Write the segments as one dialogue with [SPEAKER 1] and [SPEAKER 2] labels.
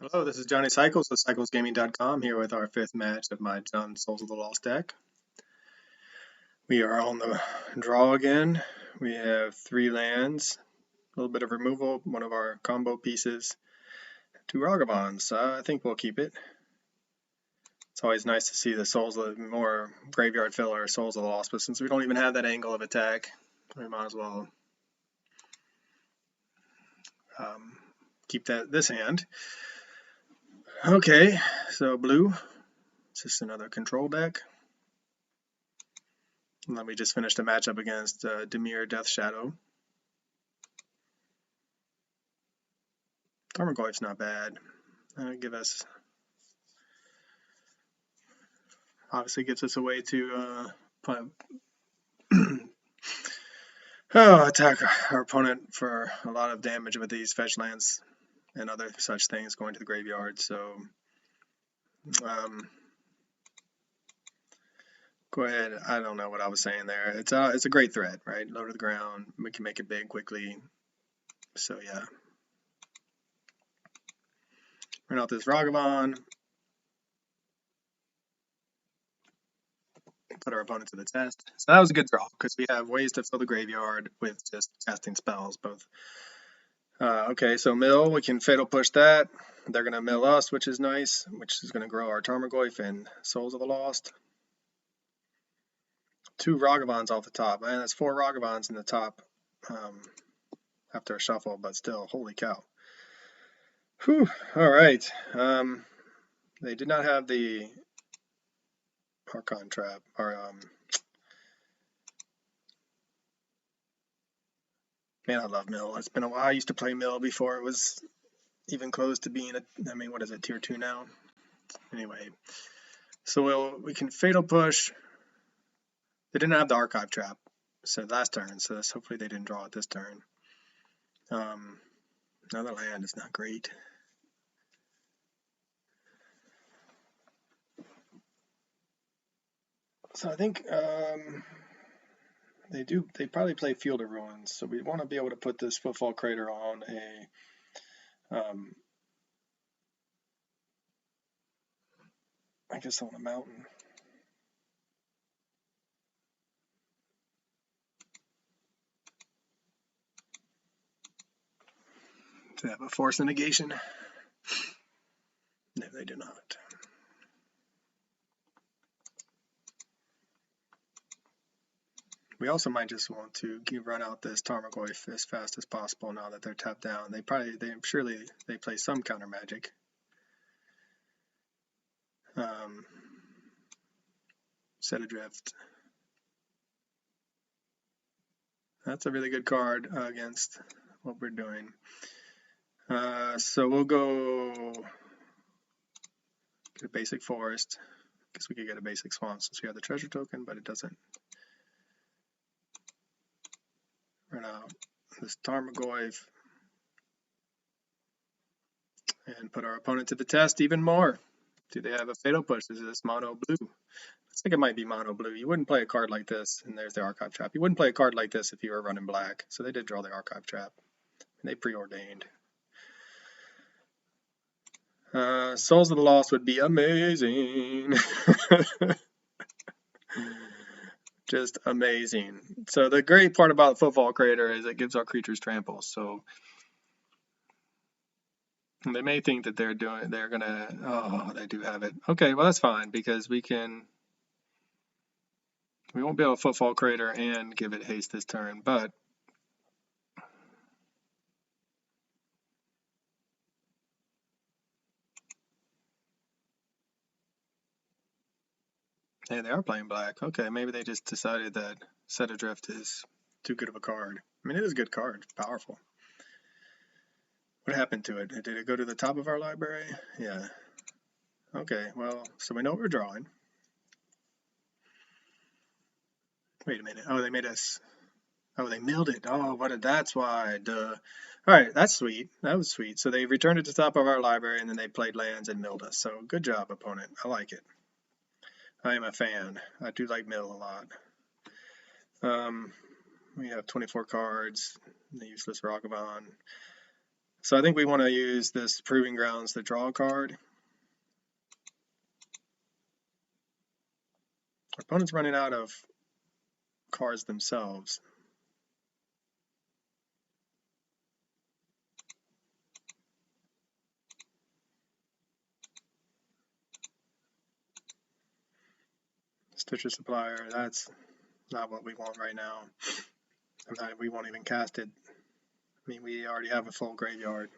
[SPEAKER 1] Hello, this is Johnny Cycles with CyclesGaming.com here with our fifth match of my John Souls of the Lost deck. We are on the draw again. We have 3 lands, a little bit of removal, one of our combo pieces, 2 Ragavans. I think we'll keep it. It's always nice to see the Souls of more graveyard filler Souls of the Lost, but since we don't even have that angle of attack, we might as well keep this hand. Okay, so blue. It's just another control deck. And then we just finished a matchup against Dimir Death Shadow. Tarmogoyf's not bad. Obviously gives us a way to attack our opponent for a lot of damage with these fetch lands and other such things going to the graveyard. So go ahead. I don't know what I was saying there. It's a great threat, right? Low to the ground. We can make it big quickly. So yeah. Run out this Ragavan. Put our opponent to the test. So that was a good draw because we have ways to fill the graveyard with just casting spells both. Okay, so mill, we can fatal push that. They're going to mill us, which is nice, which is going to grow our Tarmogoyf and Souls of the Lost. 2 Ragavans off the top. Man, that's 4 Ragavans in the top after a shuffle, but still, holy cow. Whew, all right. They did not have the Archon Trap, or man, I love mill. It's been a while. I used to play mill before it was even close to being what is it, tier 2 now? Anyway, so we can fatal push. They didn't have the archive trap so last turn, so hopefully they didn't draw it this turn. Another land is not great. So I think they probably play Field of Ruins, so we want to be able to put this Footfall Crater on I guess on a mountain. Do they have a force negation? No, they do not. We also might just want to run out this Tarmogoyf as fast as possible now that they're tapped down. Surely they play some counter magic. Set Adrift. That's a really good card against what we're doing. So we'll go get a basic forest. Guess we could get a basic swamp since we have the treasure token, but it doesn't. Run out this Tarmogoyf and put our opponent to the test even more. Do they have a fatal push? Is this mono blue? I think it might be mono blue. You wouldn't play a card like this, and there's the archive trap. You wouldn't play a card like this if you were running black. So they did draw the archive trap, and they preordained. Souls of the Lost would be amazing. Just amazing. So the great part about Footfall Crater is it gives our creatures trample. So they may think that they do have it. Okay, well that's fine because we won't be able to Footfall Crater and give it haste this turn, but hey, they are playing black. Okay, maybe they just decided that Set Adrift is too good of a card. I mean, it is a good card. It's powerful. What happened to it? Did it go to the top of our library? Yeah. Okay, well, so we know what we're drawing. Wait a minute. Oh, they made us... Oh, they milled it. Oh, that's why. Duh. All right, that's sweet. That was sweet. So they returned it to the top of our library, and then they played lands and milled us. So good job, opponent. I like it. I am a fan. I do like mill a lot. We have 24 cards. The useless Ragavan. So I think we want to use this Proving Grounds to draw a card. Our opponent's running out of cards themselves. Stitcher Supplier, that's not what we want right now. We won't even cast it. I mean, we already have a full graveyard.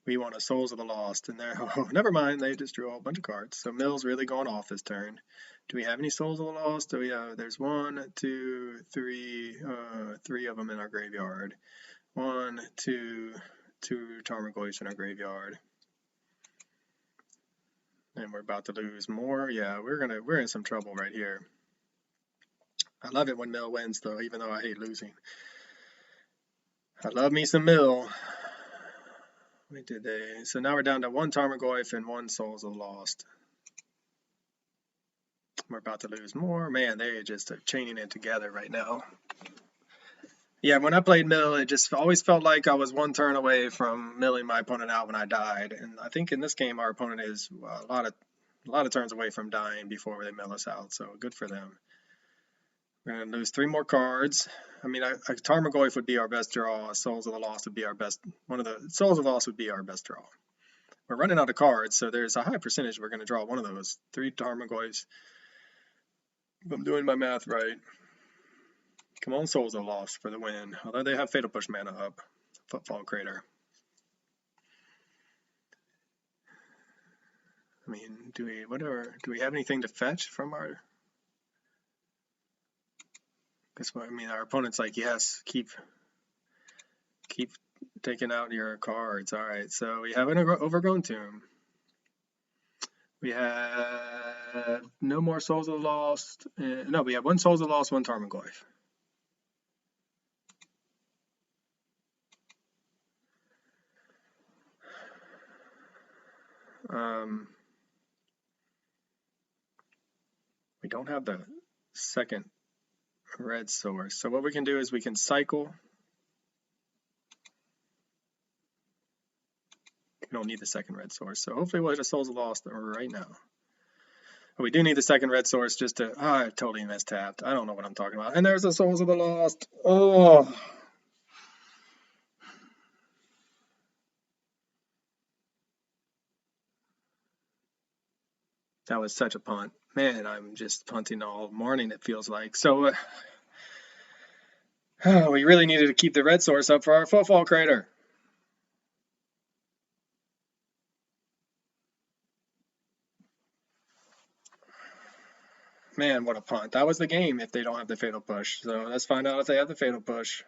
[SPEAKER 1] We want a Souls of the Lost, and there. Oh, never mind. They just drew a bunch of cards. So Mill's really going off this turn. Do we have any Souls of the Lost? Do we have? There's 1, 2, 3, 3 of them in our graveyard. 1, 2, 2 Tarmogoyfs in our graveyard. And we're about to lose more. Yeah, we're in some trouble right here. I love it when Mill wins, though, even though I hate losing. I love me some Mill. We did they? So now we're down to 1 Tarmogoyf and 1 Souls of the Lost. We're about to lose more. Man, they just are chaining it together right now. Yeah, when I played Mill, it just always felt like I was 1 turn away from milling my opponent out when I died. And I think in this game, our opponent is a lot of turns away from dying before they mill us out. So good for them. We're going to lose 3 more cards. I mean, a Tarmogoyf would be our best draw. Souls of the Lost would be our best. One of the Souls of the Lost would be our best draw. We're running out of cards, so there's a high percentage we're going to draw one of those. 3 Tarmogoyfs. If I'm doing my math right. Come on, Souls of the Lost for the win. Although they have Fatal Push mana up. Footfall Crater. I mean, do we have anything to fetch from our? Guess what? I mean, our opponent's like, yes, keep taking out your cards. All right, so we have an Overgrown Tomb. We have no more Souls of the Lost. No, we have 1 Souls of the Lost, 1 Tarmogoyf. We don't have the second red source. So what we can do is we can cycle. We don't need the second red source. So hopefully we'll hit a Souls of the Lost right now. But we do need the second red source just to... Oh, I totally mistapped. I don't know what I'm talking about. And there's a Souls of the Lost. Oh. That was such a punt. Man, I'm just punting all morning, it feels like. So we really needed to keep the red source up for our Footfall Crater. Man, what a punt. That was the game if they don't have the Fatal Push. So let's find out if they have the Fatal Push.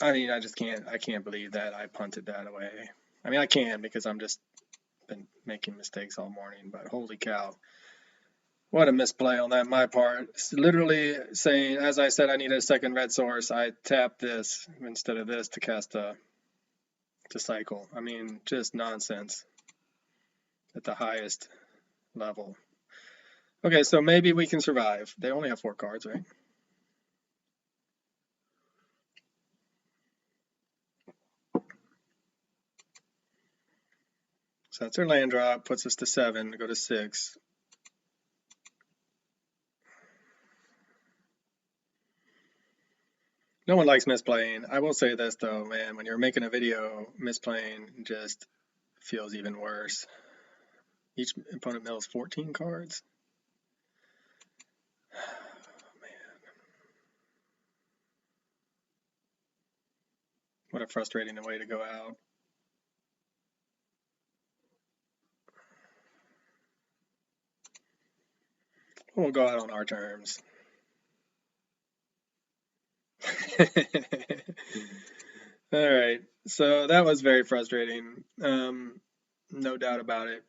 [SPEAKER 1] I mean, I can't believe that I punted that away. I mean, I can because I'm just been making mistakes all morning, but holy cow. What a misplay on that my part. It's literally saying, as I said, I need a second red source. I tapped this instead of this to cast to cycle. I mean, just nonsense at the highest level. Okay, so maybe we can survive. They only have 4 cards, right? So that's our land drop, puts us to 7, go to 6. No one likes misplaying. I will say this though, man, when you're making a video, misplaying just feels even worse. Each opponent mills 14 cards. Oh, man. What a frustrating way to go out. We'll go out on our terms. All right, so that was very frustrating. No doubt about it.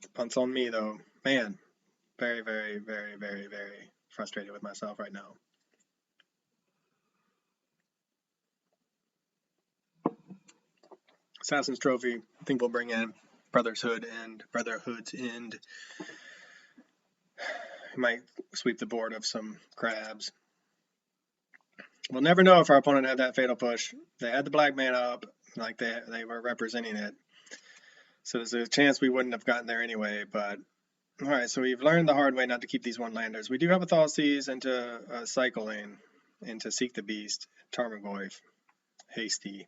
[SPEAKER 1] The punt's on me though. Man, very, very, very, very, very frustrated with myself right now. Assassin's Trophy. I think we'll bring in Brotherhood's End. Might sweep the board of some crabs. We'll never know if our opponent had that fatal push. They had the black man up, like they were representing it. So there's a chance we wouldn't have gotten there anyway, but alright, so we've learned the hard way not to keep these one-landers. We do have a Thoughtseize into Cycling, into Seek the Beast, Tarmogoyf, Hasty.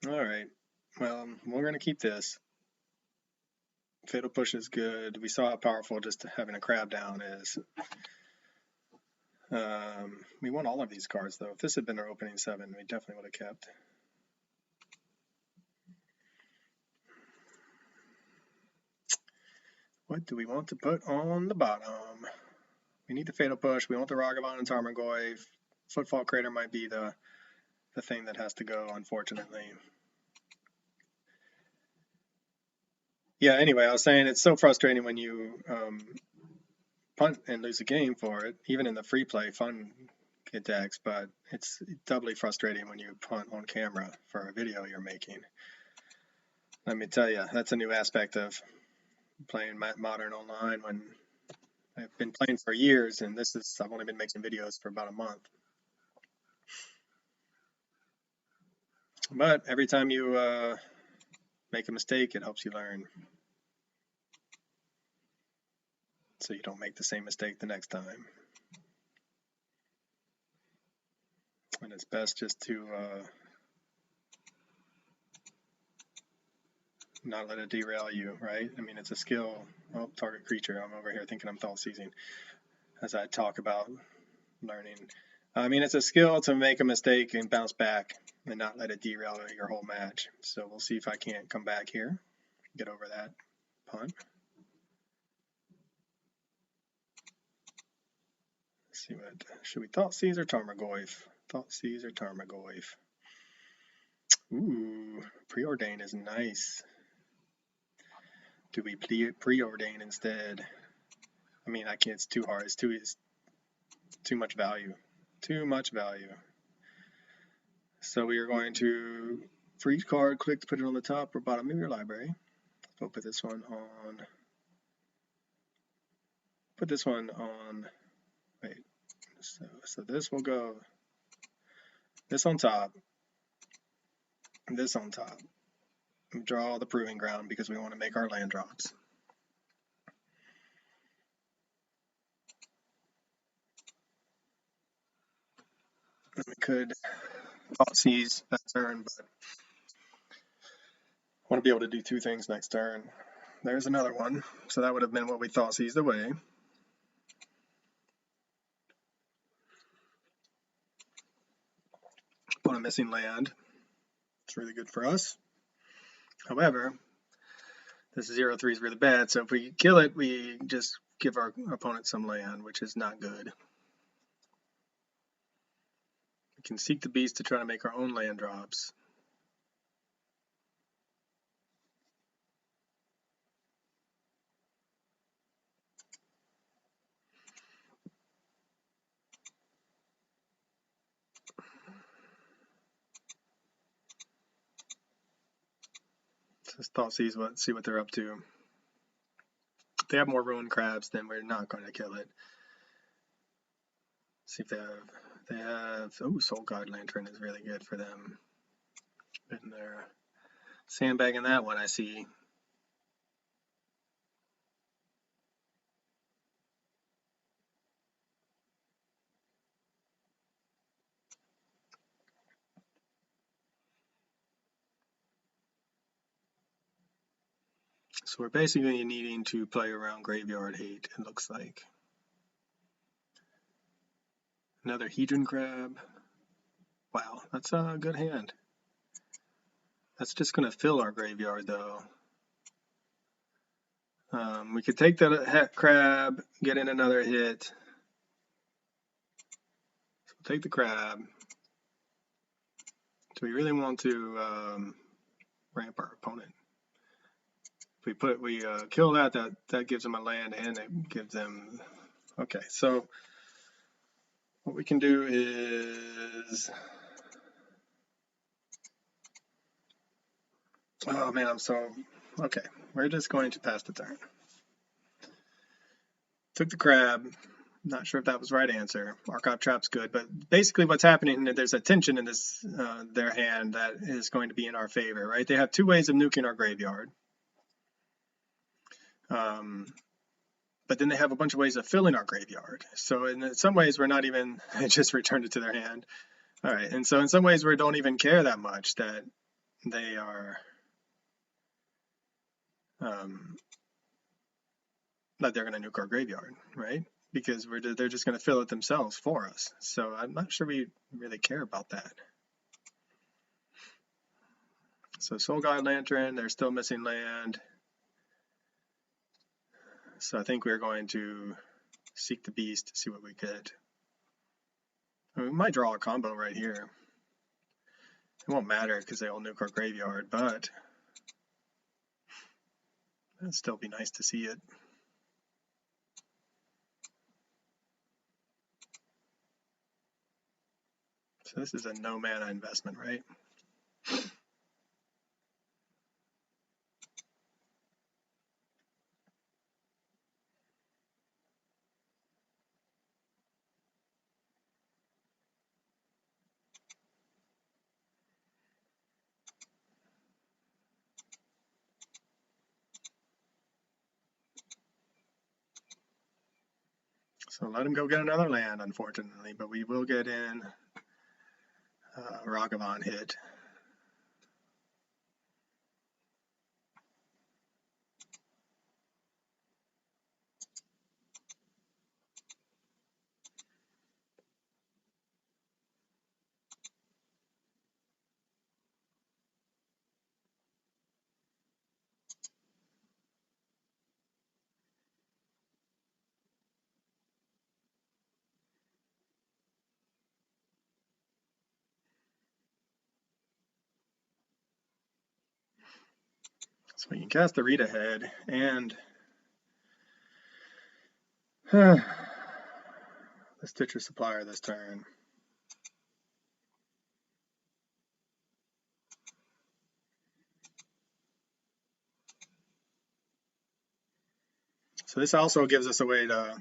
[SPEAKER 1] Alright, well, we're going to keep this. Fatal Push is good. We saw how powerful just having a crab down is. We want all of these cards, though. If this had been our opening 7, we definitely would have kept. What do we want to put on the bottom? We need the Fatal Push. We want the Ragavan and Tarmogoyf. Footfall Crater might be the thing that has to go, unfortunately. Yeah, anyway, I was saying it's so frustrating when you punt and lose a game for it, even in the free play fun decks, but it's doubly frustrating when you punt on camera for a video you're making. Let me tell you, that's a new aspect of playing Modern online when I've been playing for years, and I've only been making videos for about a month. But every time you make a mistake, it helps you learn. So you don't make the same mistake the next time. And it's best just to not let it derail you, right? I mean, it's a skill. Oh, target creature. I'm over here thinking I'm Thoughtseizing as I talk about learning. I mean, it's a skill to make a mistake and bounce back and not let it derail your whole match. So we'll see if I can't come back here, get over that punt. Let's see what, should we Thoughtseize or Tarmogoyf? Thoughtseize or Tarmogoyf? Ooh, Preordain is nice. Do we preordain instead? I mean, I can't, it's too hard. It's too much value. Too much value. So we are going to, for each card, click to put it on the top or bottom of your library. We'll put this one on, wait. So this will go, this on top, this on top. Draw the Proving Ground because we want to make our land drops. We could Thoughtseize that turn, but I want to be able to do 2 things next turn. There's another one. So that would have been what we Thoughtseized away. Put a missing land. It's really good for us. However, this 0/3 is really bad, so if we kill it, we just give our opponent some land, which is not good. We can Seek the Beast to try to make our own land drops. Just Thoughtseize, see what they're up to. If they have more ruined crabs, then we're not going to kill it. See if they have, oh, Soul Guard Lantern is really good for them. In there. Sandbagging that one, I see. So we're basically needing to play around Graveyard Hate, it looks like. Another Hedron Crab. Wow, that's a good hand. That's just going to fill our graveyard, though. We could take the Het Crab, get in another hit. So we'll take the crab. Do we really want to ramp our opponent? If we kill that gives them a land and it gives them. Okay, so what we can do is, oh man, okay, we're just going to pass the turn. Took the crab. Not sure if that was the right answer. Archive trap's good, but basically what's happening, there's a tension in this their hand that is going to be in our favor, right? They have two ways of nuking our graveyard. But then they have a bunch of ways of filling our graveyard. So in some ways we're not even just returned it to their hand. All right, and so in some ways we don't even care that much that they are that they're going to nuke our graveyard, right? Because they're just going to fill it themselves for us. So I'm not sure we really care about that. So Soul Guide Lantern, they're still missing land. So I think we're going to seek the beast to see what we get. I mean, we might draw a combo right here. It won't matter because they all nuke our graveyard, but it'd still be nice to see it. So this is a no mana investment, right? So let him go get another land, unfortunately, but we will get in Ragavan hit. So we can cast the Read Ahead and the Stitcher Supplier this turn. So this also gives us a way to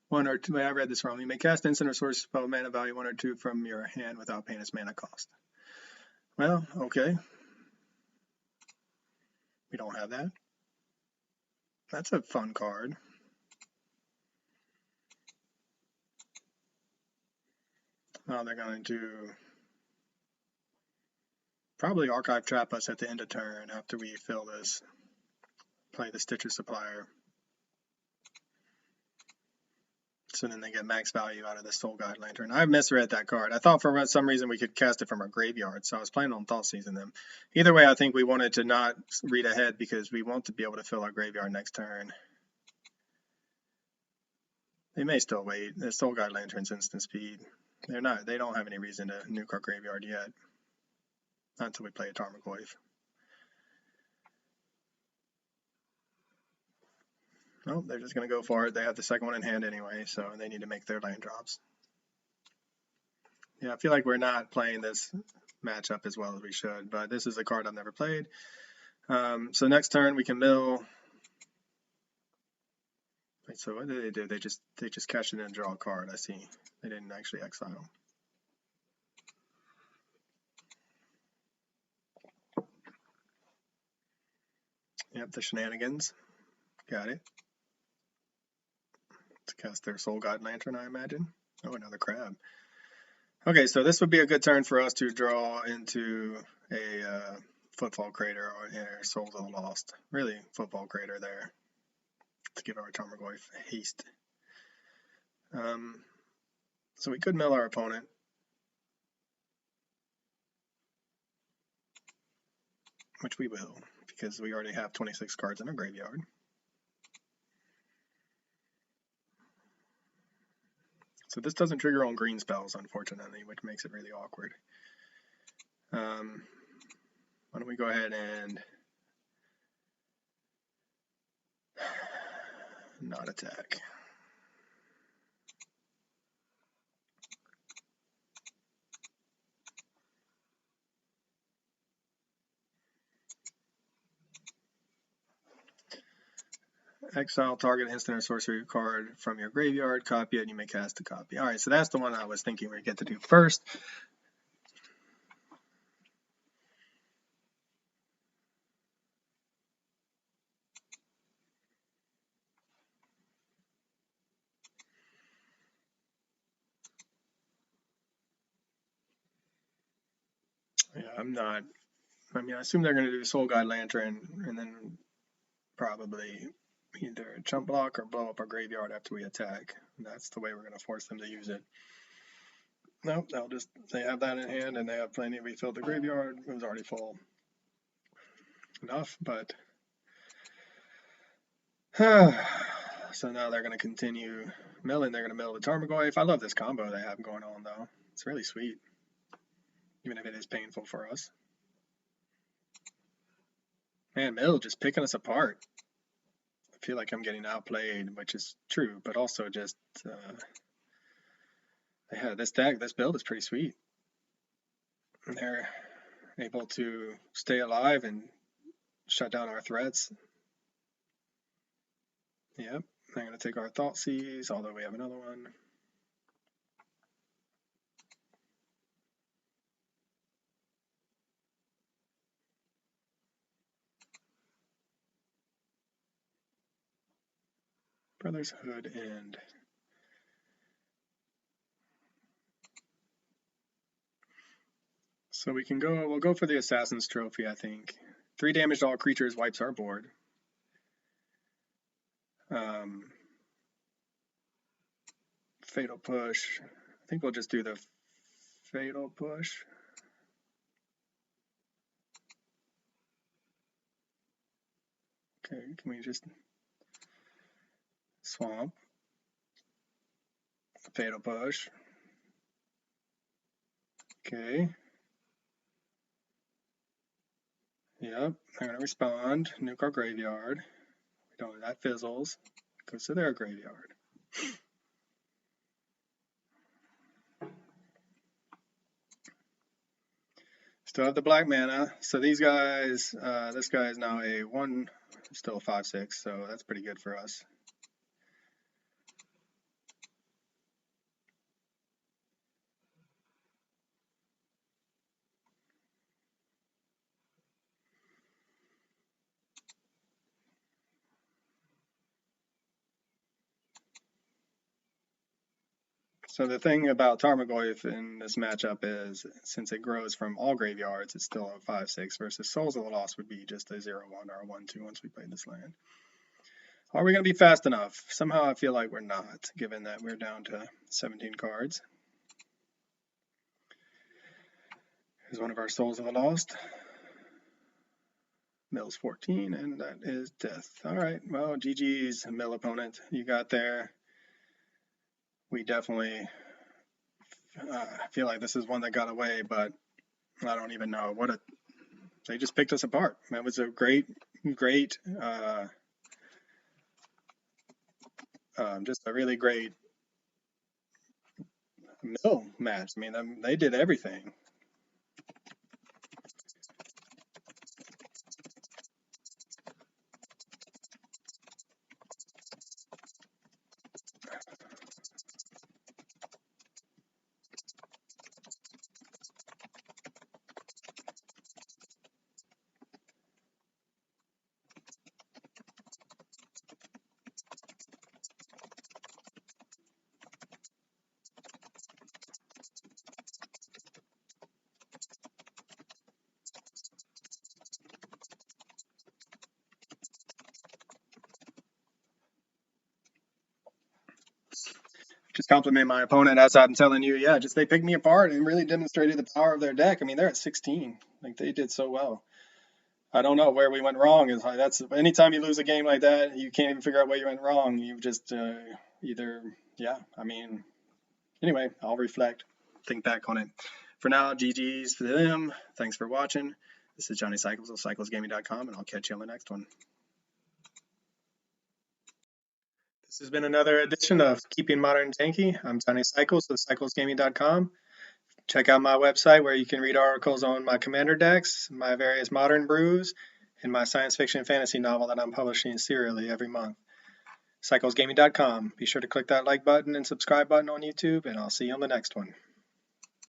[SPEAKER 1] one or two. I read this wrong. You may cast instant or source spell mana value 1 or 2 from your hand without paying its mana cost. Well, okay. We don't have that. That's a fun card. Now they're going to probably archive trap us at the end of turn after we fill this. Play the Stitcher Supplier. So then they get max value out of the Soul Guide Lantern. I misread that card. I thought for some reason we could cast it from our graveyard, so I was planning on Thought Seizing them. Either way, I think we wanted to not read ahead because we want to be able to fill our graveyard next turn. They may still wait. The Soul Guide Lantern's instant speed. They don't have any reason to nuke our graveyard yet. Not until we play a Tarmogoyf. No, they're just going to go for it. They have the second one in hand anyway, so they need to make their land drops. Yeah, I feel like we're not playing this matchup as well as we should, but this is a card I've never played. So next turn we can mill. Wait, so what did they do? They just cash it in and draw a card. I see. They didn't actually exile. Yep, the shenanigans. Got it. To cast their Soul Guide Lantern, I imagine. Oh, another crab. Okay, so this would be a good turn for us to draw into a Footfall Crater or Souls of the Lost. Really, Footfall Crater there to give our Tarmogoyf haste. So we could mill our opponent. Which we will, because we already have 26 cards in our graveyard. So this doesn't trigger on green spells, unfortunately, which makes it really awkward. Why don't we go ahead and not attack. Exile target instant or sorcery card from your graveyard, copy it, and you may cast a copy. Alright, so that's the one I was thinking we'd get to do first. Yeah, I assume they're going to do Soul Guide Lantern and then probably either chump block or blow up our graveyard after we attack. That's the way we're going to force them to use it. Nope, they have that in hand and they have plenty. We filled the graveyard. It was already full enough, but so now they're going to continue milling. They're going to mill the Tarmogoyf. I love this combo they have going on though. It's really sweet, even if it is painful for us. Man, Mill just picking us apart. I feel like I'm getting outplayed, which is true, but also just this build is pretty sweet. And they're able to stay alive and shut down our threats. Yep, they're going to take our Thoughtseize, although we have another one. Brother's Hood and so we'll go for the Assassin's Trophy, I think. 3 damage to all creatures wipes our board. Fatal Push. I think we'll just do the Fatal Push. Okay, can we just swamp? Fatal Push. Okay. Yep, they're going to respond. Nuke our graveyard. We don't, that fizzles. Goes to their graveyard. Still have the black mana. So these guys, this guy is now a 1, still a 5/6, so that's pretty good for us. So the thing about Tarmogoyf in this matchup is, since it grows from all graveyards, it's still a 5/6 versus Souls of the Lost would be just a 0/1 or a 1/2 once we play this land. Are we going to be fast enough? Somehow I feel like we're not, given that we're down to 17 cards. Here's one of our Souls of the Lost. Mill's 14, and that is death. All right, well, GG's, Mill opponent. You got there. We definitely feel like this is one that got away, but I don't even know. They just picked us apart. That was a great, just a really great Mill match. I mean, they did everything. Just compliment my opponent as I'm telling you, yeah, just they picked me apart and really demonstrated the power of their deck. I mean, they're at 16. Like, they did so well. I don't know where we went wrong. That's anytime you lose a game like that, you can't even figure out where you went wrong. You just either, yeah, I mean, anyway, I'll reflect, think back on it. For For now, GG's for them. Thanks for watching. This is Johnny Cycles of CyclesGaming.com, and I'll catch you on the next one. This has been another edition of Keeping Modern Tanky. I'm Johnny Cycles of CyclesGaming.com. Check out my website where you can read articles on my commander decks, my various modern brews, and my science fiction fantasy novel that I'm publishing serially every month. CyclesGaming.com. Be sure to click that like button and subscribe button on YouTube, and I'll see you on the next one.